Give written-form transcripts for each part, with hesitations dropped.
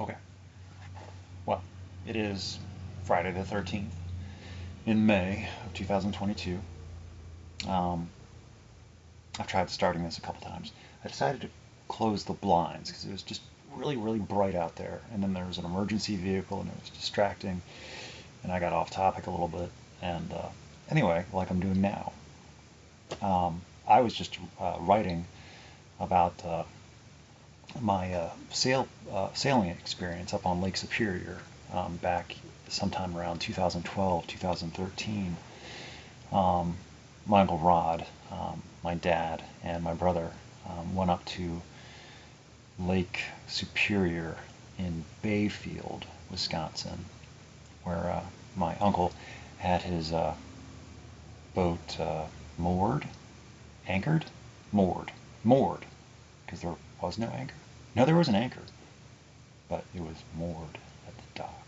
Okay, well, it is Friday the 13th in May of 2022. Um, I've tried starting this a couple times. I decided to close the blinds because it was just really, really bright out there. And then there was an emergency vehicle and it was distracting. And I got off topic a little bit. And anyway, like I'm doing now, I was just writing about my sailing experience up on Lake Superior back sometime around 2012, 2013. My uncle Rod, my dad, and my brother went up to Lake Superior in Bayfield, Wisconsin, where my uncle had his boat moored, anchored, moored, because there was no anchor. No, there was an anchor, but it was moored at the dock.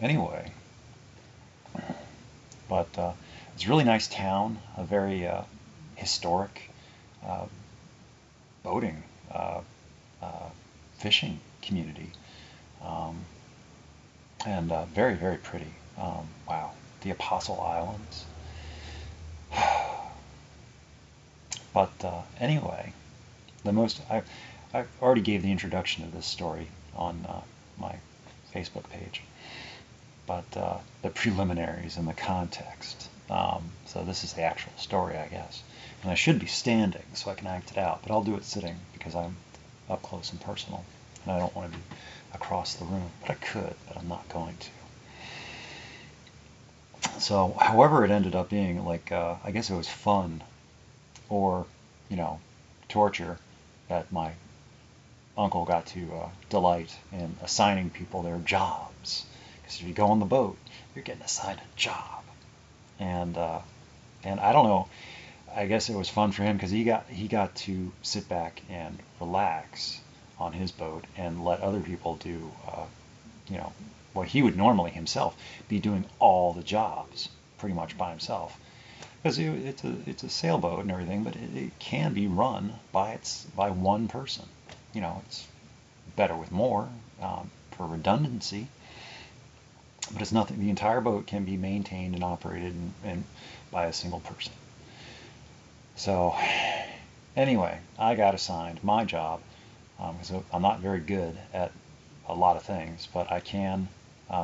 Anyway, but it's a really nice town, a very historic uh, boating, uh, uh, fishing community, um, and very, very pretty. Wow, the Apostle Islands. But anyway, the most I already gave the introduction to this story on my Facebook page, but the preliminaries and the context. So this is the actual story, I guess. And I should be standing so I can act it out, but I'll do it sitting because I'm up close and personal, and I don't want to be across the room. But I could, but I'm not going to. So, however it ended up being, like, I guess it was fun or, you know, torture that my uncle got to delight in assigning people their jobs. Because if you go on the boat, you're getting assigned a job. And and I don't know. I guess it was fun for him because he got to sit back and relax on his boat and let other people do, you know, what he would normally himself be doing all the jobs pretty much by himself. Because it's a sailboat and everything, but it can be run by one person. You know, it's better with more for redundancy, but it's nothing. The entire boat can be maintained and operated and by a single person. So anyway, I got assigned my job because I'm not very good at a lot of things, but I can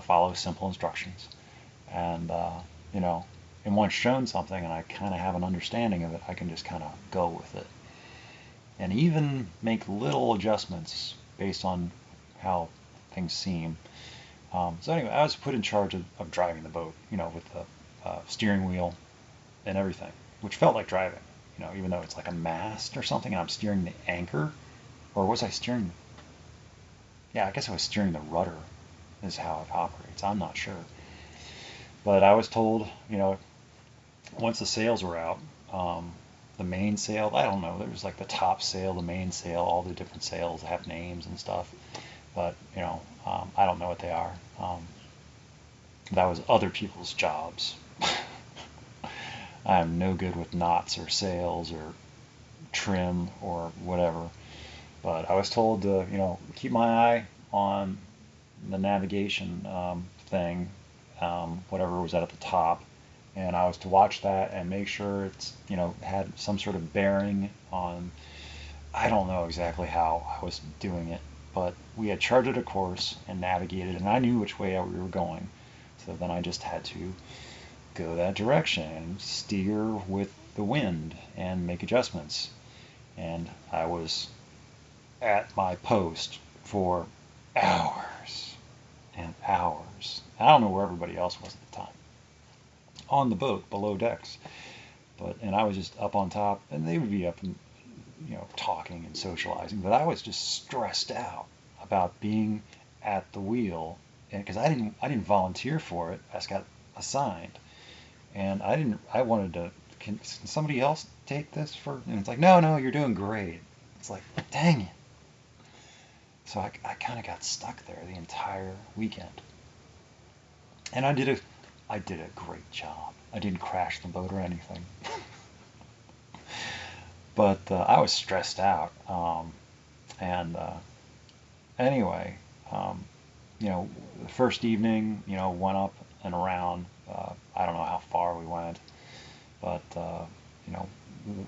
follow simple instructions. And you know, and once shown something and I kind of have an understanding of it, I can just kind of go with it and even make little adjustments based on how things seem. So anyway, I was put in charge of driving the boat, you know, with the steering wheel and everything, which felt like driving, you know, even though it's like a mast or something, and I'm steering the anchor, or was I steering? Yeah, I guess I was steering the rudder, is how it operates. I'm not sure, but I was told, you know, once the sails were out, the main sail, I don't know, there was like the top sail, the main sail, all the different sails have names and stuff, but you know, I don't know what they are. That was other people's jobs. I'm no good with knots or sails or trim or whatever. But I was told to, you know, keep my eye on the navigation thing, whatever was at the top, and I was to watch that and make sure it's, you know, had some sort of bearing on. I don't know exactly how I was doing it, but we had charted a course and navigated, and I knew which way we were going. So then I just had to go that direction and steer with the wind and make adjustments. And I was at my post for hours and hours. I don't know where everybody else was at the time. On the boat, below decks. And I was just up on top, and they would be up and, you know, talking and socializing. But I was just stressed out about being at the wheel, and because I didn't volunteer for it, I just got assigned, and I wanted to. Can somebody else take this for? And it's like, no, no, you're doing great. It's like, dang it. So I kind of got stuck there the entire weekend, and I did a great job. I didn't crash the boat or anything, but I was stressed out, and anyway, um, the first evening, went up and around. I don't know how far we went, but you know,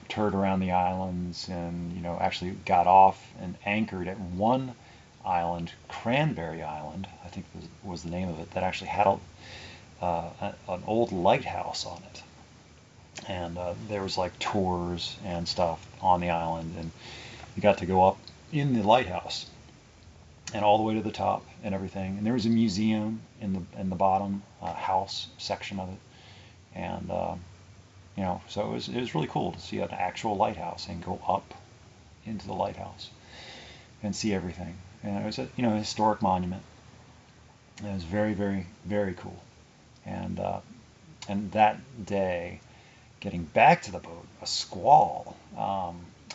toured around the islands, and actually got off and anchored at one island, Cranberry Island, I think was the name of it, that actually had an old lighthouse on it. And there was like tours and stuff on the island, and you got to go up in the lighthouse and all the way to the top and everything. And there was a museum in the bottom house section of it, and so it was really cool to see an actual lighthouse and go up into the lighthouse and see everything. And it was a historic monument. It was very, very, very cool. And that day, getting back to the boat, a squall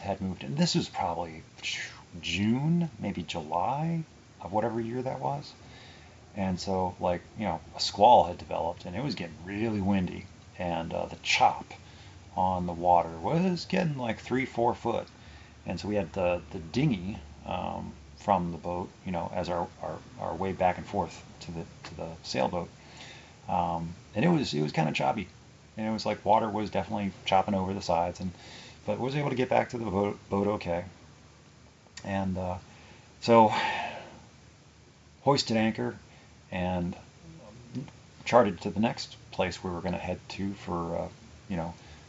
had moved in. This was probably June, maybe July of whatever year that was. And so, like, a squall had developed, and it was getting really windy, and the chop on the water was getting like 3-4 foot. And so we had the dinghy from the boat, as our way back and forth to the sailboat, and it was kind of choppy, and it was like water was definitely chopping over the sides, but was able to get back to the boat okay. And so hoisted anchor and charted to the next place we were going to head to for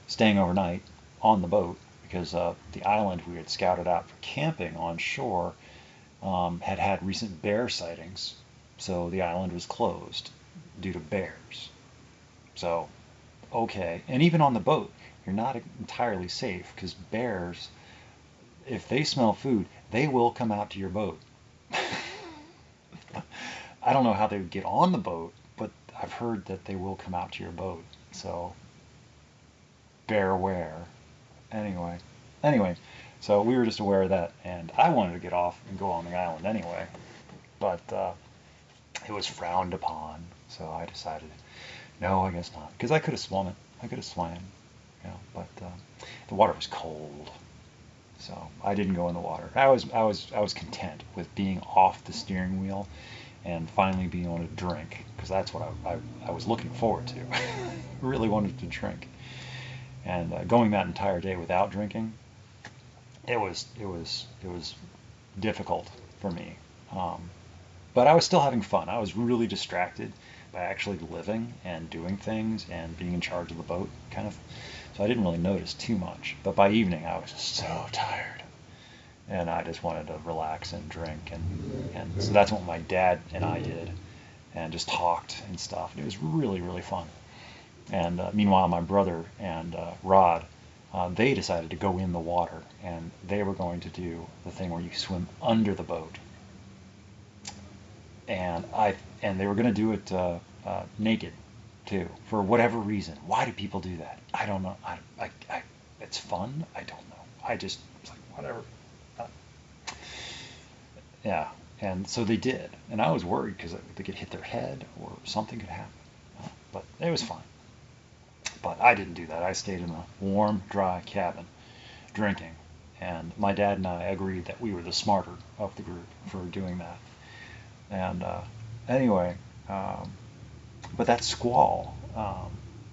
staying overnight on the boat, because the island we had scouted out for camping on shore had recent bear sightings, so the island was closed due to bears. So, okay, and even on the boat, you're not entirely safe, because bears, if they smell food, they will come out to your boat. I don't know how they would get on the boat, but I've heard that they will come out to your boat. So, bear aware. Anyway, so we were just aware of that, and I wanted to get off and go on the island anyway, but it was frowned upon, so I decided, no, I guess not, because I could have swum it. I could have swam, but the water was cold, so I didn't go in the water. I was content with being off the steering wheel and finally being able to drink, because that's what I was looking forward to. Really wanted to drink, and going that entire day without drinking, it was difficult for me. But I was still having fun. I was really distracted by actually living and doing things and being in charge of the boat, kind of. So I didn't really notice too much. But by evening, I was just so tired, and I just wanted to relax and drink. And so that's what my dad and I did, and just talked and stuff. And it was really, really fun. And meanwhile, my brother and Rod, they decided to go in the water, and they were going to do the thing where you swim under the boat. And they were going to do it naked too, for whatever reason. Why do people do that? I don't know. It's fun. I don't know. I just was like, whatever. Yeah. And so they did, and I was worried because they could hit their head or something could happen. But it was fine. But I didn't do that. I stayed in a warm, dry cabin drinking, and my dad and I agreed that we were the smarter of the group for doing that. And anyway, but that squall,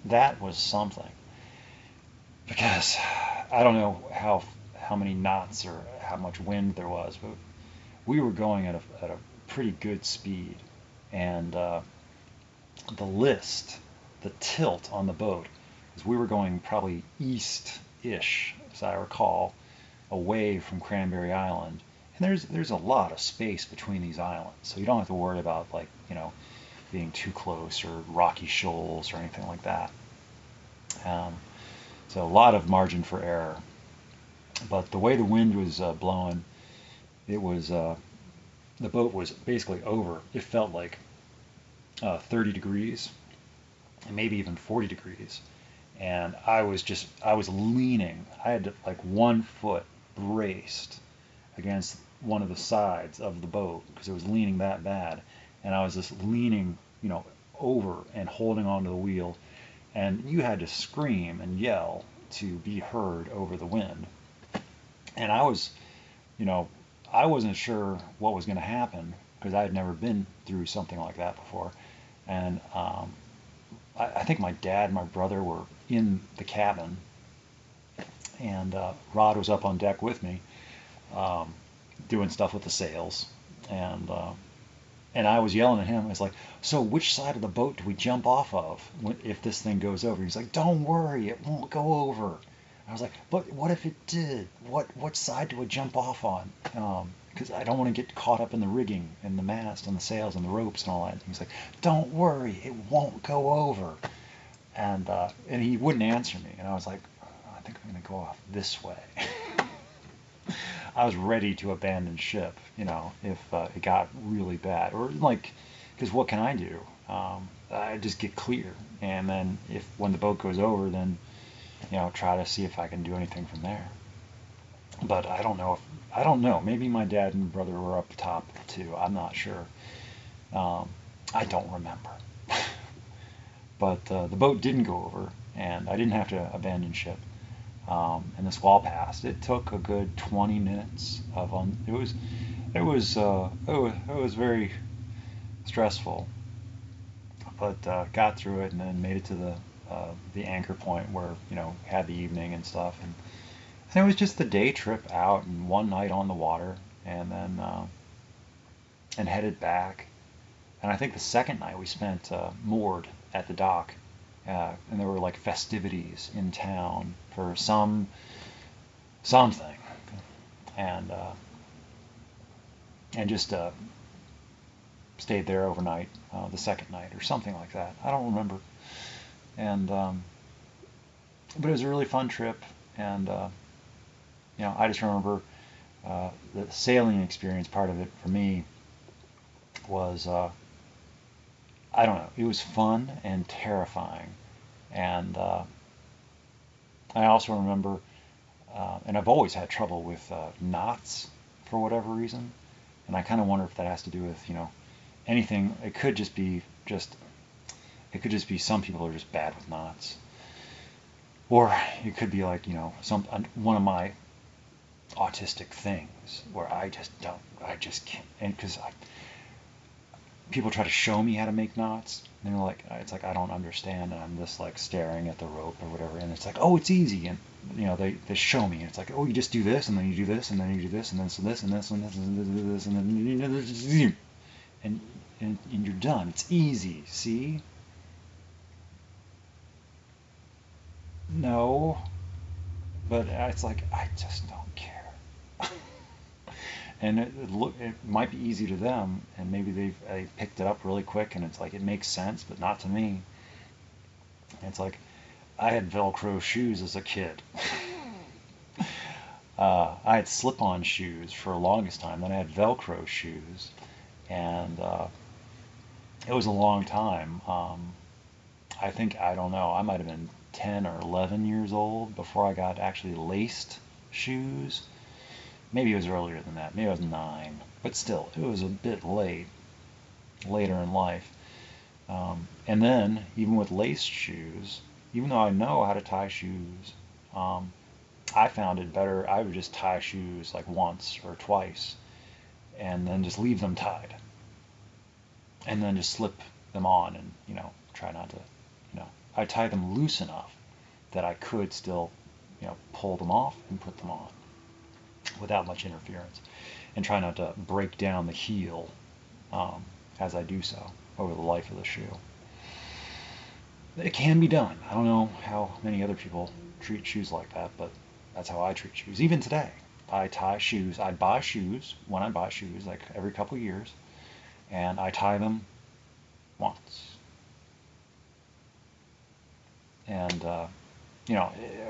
that was something, because I don't know how many knots or how much wind there was, but we were going at a pretty good speed, and the tilt on the boat, is we were going probably east-ish, as I recall, away from Cranberry Island. And there's a lot of space between these islands, so you don't have to worry about, like, being too close or rocky shoals or anything like that. So a lot of margin for error. But the way the wind was blowing, it was the boat was basically over. It felt like 30 degrees, and maybe even 40 degrees. And I was leaning. I had like 1 foot braced against one of the sides of the boat because it was leaning that bad, and I was just leaning, over and holding onto the wheel, and you had to scream and yell to be heard over the wind. And I was, I wasn't sure what was going to happen because I had never been through something like that before. And I think my dad and my brother were in the cabin, and Rod was up on deck with me, um, doing stuff with the sails, and and I was yelling at him. I was like, "So which side of the boat do we jump off of if this thing goes over?" He's like, "Don't worry, it won't go over." I was like, "But what if it did? What side do I jump off on?" Because I don't want to get caught up in the rigging and the mast and the sails and the ropes and all that. And he's like, "Don't worry, it won't go over." And he wouldn't answer me. And I was like, "I think I'm going to go off this way." I was ready to abandon ship, if it got really bad, or like, because what can I do? I just get clear, and then if when the boat goes over, then try to see if I can do anything from there. But I don't know. Maybe my dad and brother were up top too. I'm not sure. Um, I don't remember. But the boat didn't go over, and I didn't have to abandon ship. And the squall passed. It took a good 20 minutes of it was very stressful, but got through it and then made it to the anchor point where had the evening and stuff, and it was just the day trip out and one night on the water, and then and headed back. And I think the second night we spent moored at the dock, and there were like festivities in town for something, and just stayed there overnight the second night or something like that. I don't remember. And but it was a really fun trip, and I just remember the sailing experience. Part of it for me was I don't know. It was fun and terrifying, and I also remember, and I've always had trouble with knots for whatever reason, and I kind of wonder if that has to do with anything. It could just be some people are just bad with knots, or it could be like some one of my autistic things where I just can't, and because people try to show me how to make knots. And they're like, it's like I don't understand, and I'm just like staring at the rope or whatever, and it's like, oh, it's easy, and they show me, and it's like, oh, you just do this, and then you do this, and then you do this, and then so this, and this, and this, and this, and then and you're done. It's easy. See? No, but it's like I just don't care. And it might be easy to them, and maybe they picked it up really quick, and it's like it makes sense, but not to me. It's like I had Velcro shoes as a kid. I had slip-on shoes for the longest time. Then I had Velcro shoes, and it was a long time. I think I don't know. I might have been 10 or 11 years old before I got actually laced shoes. Maybe it was earlier than that. Maybe I was 9, but still, it was a bit later in life. And then, even with laced shoes, even though I know how to tie shoes, um, I found it better. I would just tie shoes like once or twice, and then just leave them tied, and then just slip them on, and try not to, I tie them loose enough that I could still, pull them off and put them on without much interference, and try not to break down the heel um, as I do so over the life of the shoe. It can be done. I don't know how many other people treat shoes like that, but that's how I treat shoes. Even today, I tie shoes. I buy shoes when I buy shoes, like every couple of years, and I tie them once. And,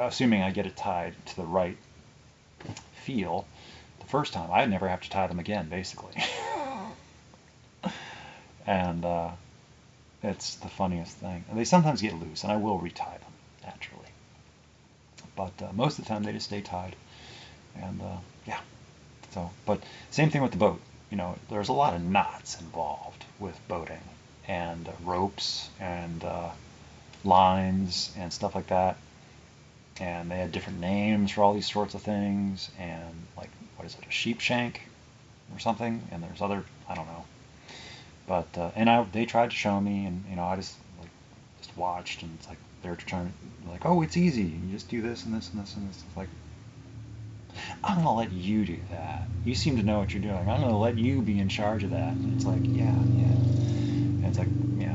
assuming I get it tied to the right feel the first time, I never have to tie them again, basically. And it's the funniest thing. And they sometimes get loose, and I will retie them, naturally. But most of the time, they just stay tied. And yeah. So, but same thing with the boat. There's a lot of knots involved with boating, and ropes, and lines, and stuff like that. And they had different names for all these sorts of things. And like, what is it, a sheep shank? or something, and there's other, I don't know. But they tried to show me, and I just like just watched, and it's like they're trying to like, oh, it's easy. You just do this and this and this and this. It's like, I'm gonna let you do that. You seem to know what you're doing. I'm gonna let you be in charge of that. And it's like, yeah, yeah. And it's like, yeah,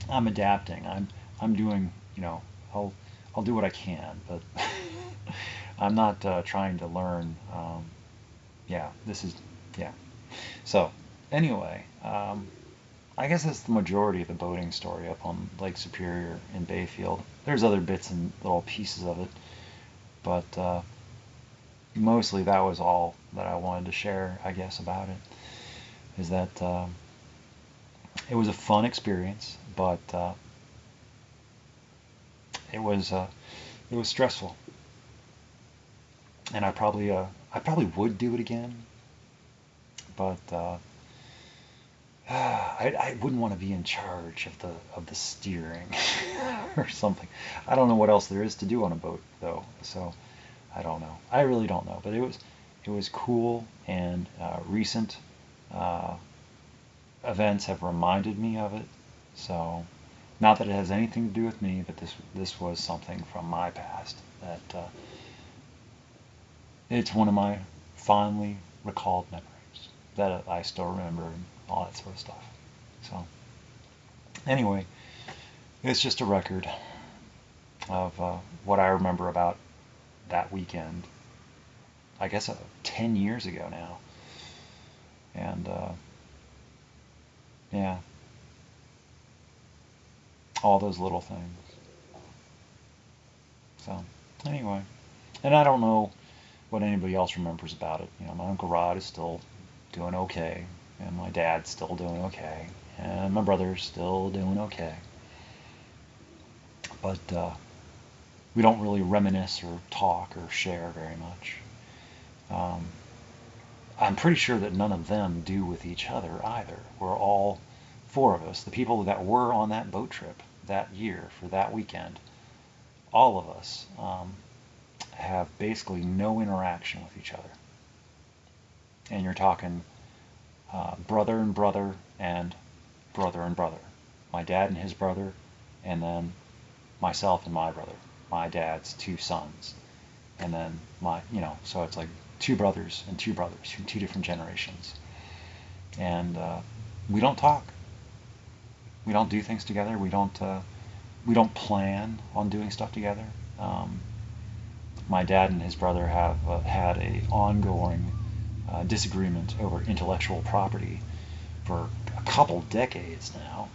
I'm adapting. I'm doing, I'll do what I can, but I'm not trying to learn. Yeah, this is, yeah. So anyway, I guess that's the majority of the boating story up on Lake Superior in Bayfield. There's other bits and little pieces of it, but mostly that was all that I wanted to share, I guess, about it. Is that it was a fun experience, but it was stressful, and I probably would do it again, but I wouldn't want to be in charge of the steering or something. I don't know what else there is to do on a boat though, so I don't know. I really don't know, but it was cool, and recent uh, events have reminded me of it. So not that it has anything to do with me, but this was something from my past that it's one of my fondly recalled memories that I still remember, and all that sort of stuff. So anyway, it's just a record of what I remember about that weekend. I guess 10 years ago now, and yeah, all those little things. So anyway, and I don't know what anybody else remembers about it. My Uncle Rod is still doing okay, and my dad's still doing okay, and my brother's still doing okay. But we don't really reminisce or talk or share very much. Um, I'm pretty sure that none of them do with each other either. We're all four of us, the people that were on that boat trip that year for that weekend, all of us have basically no interaction with each other. And you're talking brother and brother and brother and brother. My dad and his brother, and then myself and my brother. My dad's two sons, and then so it's like two brothers and two brothers from two different generations. And we don't talk. We don't do things together. We don't plan on doing stuff together. My dad and his brother have had a ongoing disagreement over intellectual property for a couple decades now,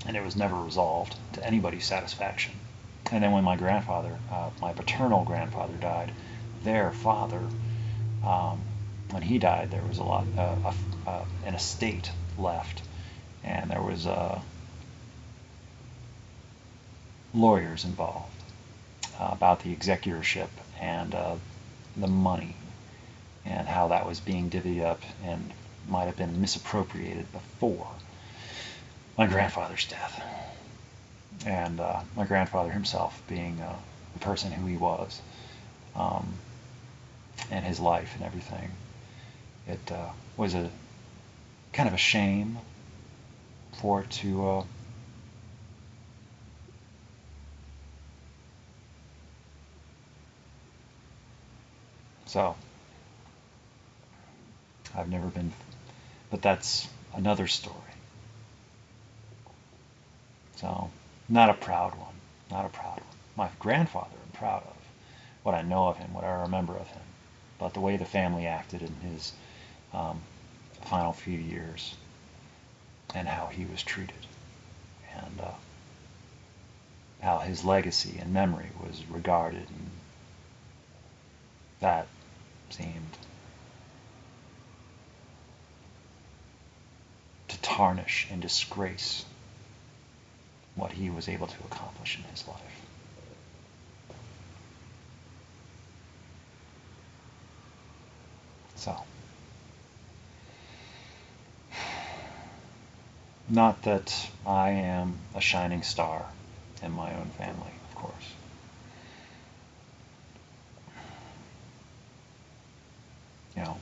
and it was never resolved to anybody's satisfaction. And then when my grandfather, my paternal grandfather, died, their father, when he died, there was an estate left, and there was lawyers involved about the executorship and the money, and how that was being divvied up and might have been misappropriated before my grandfather's death. And my grandfather himself being the person who he was, and his life and everything. It was a kind of a shame for it to so I've never been, but that's another story. So not a proud one, not a proud one. My grandfather I'm proud of, what I know of him, what I remember of him, but the way the family acted in his um, final few years, and how he was treated, and how his legacy and memory was regarded, and that seemed to tarnish and disgrace what he was able to accomplish in his life. So, not that I am a shining star in my own family, of course. you know,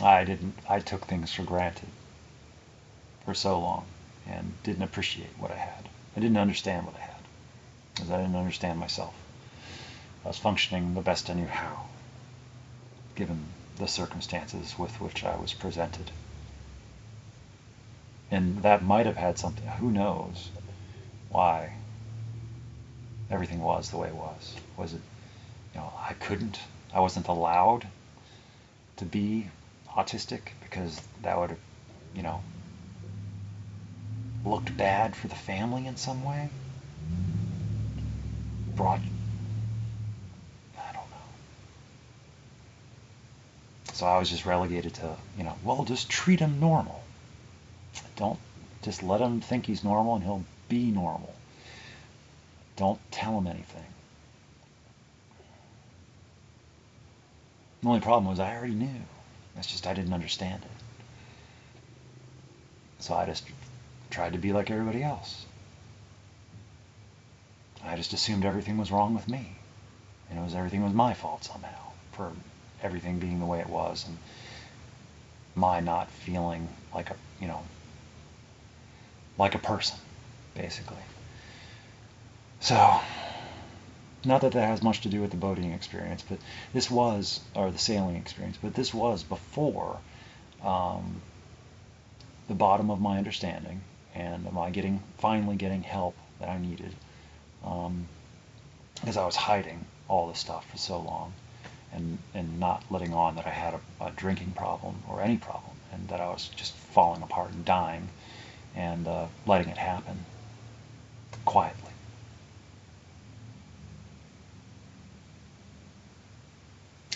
I took things for granted for so long and didn't appreciate what I had. I didn't understand what I had because I didn't understand myself. I was functioning the best I knew how, given the circumstances with which I was presented. And that might have had something, who knows why everything was the way it was. Was it, I wasn't allowed to be autistic because that would have, you know, looked bad for the family in some way? Brought, I don't know. So I was just relegated to, well, just treat him normal. Don't just let him think he's normal and he'll be normal. Don't tell him anything. The only problem was I already knew. It's just I didn't understand it. So I just tried to be like everybody else. I just assumed everything was wrong with me. And everything was my fault somehow for everything being the way it was and my not feeling like like a person, basically. So, not that that has much to do with the boating experience, but or the sailing experience, but this was before the bottom of my understanding and my finally getting help that I needed, because I was hiding all this stuff for so long and not letting on that I had a drinking problem or any problem, and that I was just falling apart and dying, and letting it happen quietly.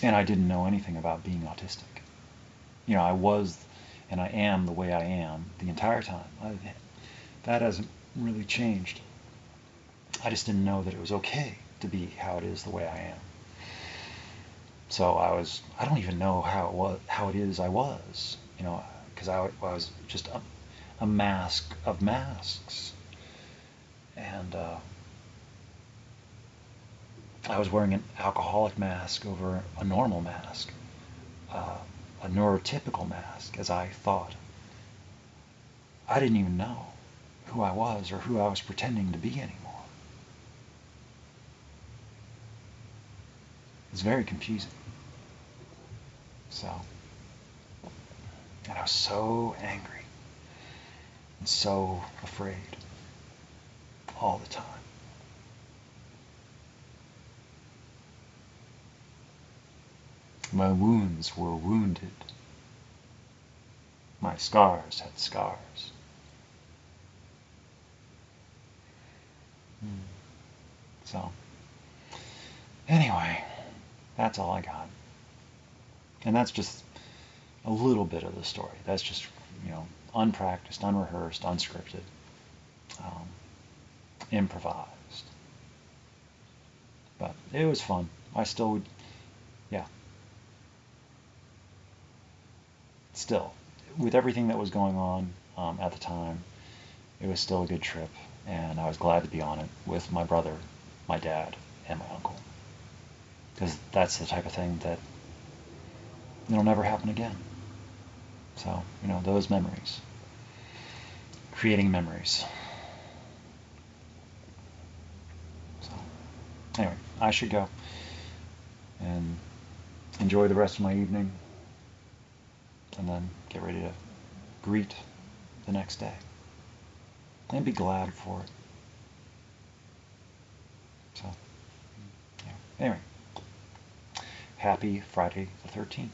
And I didn't know anything about being autistic. I was and I am the way I am the entire time. That hasn't really changed. I just didn't know that it was okay to be how it is the way I am. So I don't even know how it is I was, because I was just a mask of masks. And I was wearing an alcoholic mask over a normal mask, a neurotypical mask, as I thought. I didn't even know who I was or who I was pretending to be anymore. It's very confusing. So, and I was so angry and so afraid all the time. My wounds were wounded. My scars had scars. So, anyway, that's all I got. And that's just a little bit of the story. That's just, unpracticed, unrehearsed, unscripted, improvised. But it was fun. I still would, yeah. Still, with everything that was going on at the time, it was still a good trip, and I was glad to be on it with my brother, my dad, and my uncle. Because that's the type of thing that it'll never happen again. So, those memories. Creating memories. So, anyway, I should go and enjoy the rest of my evening, and then get ready to greet the next day. And be glad for it. So, yeah. Anyway, happy Friday the 13th.